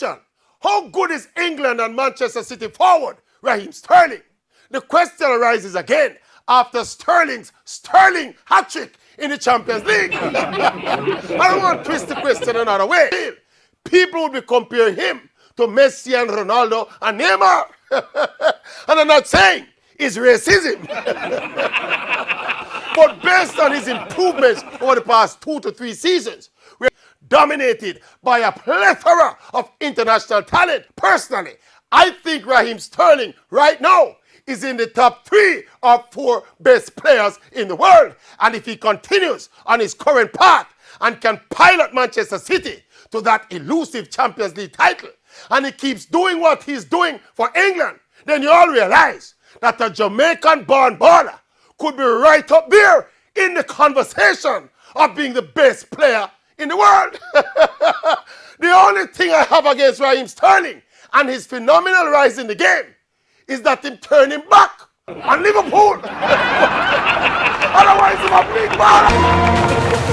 question, how good is England and Manchester City forward, Raheem Sterling? The question arises again after Sterling's Sterling hat-trick in the Champions League. I don't want to twist the question another way. People will be comparing him to Messi and Ronaldo and Neymar. And I'm not saying it's racism. But based on his improvements over the past 2 to 3 seasons, we're dominated by a plethora of international talent. Personally, I think Raheem Sterling right now is in the top 3 or 4 best players in the world. And if he continues on his current path and can pilot Manchester City to that elusive Champions League title, and he keeps doing what he's doing for England, then you all realize that a Jamaican-born baller could be right up there in the conversation of being the best player in the world. The only thing I have against Raheem Sterling and his phenomenal rise in the game is that him turning back on Liverpool. Otherwise, he's a big baller.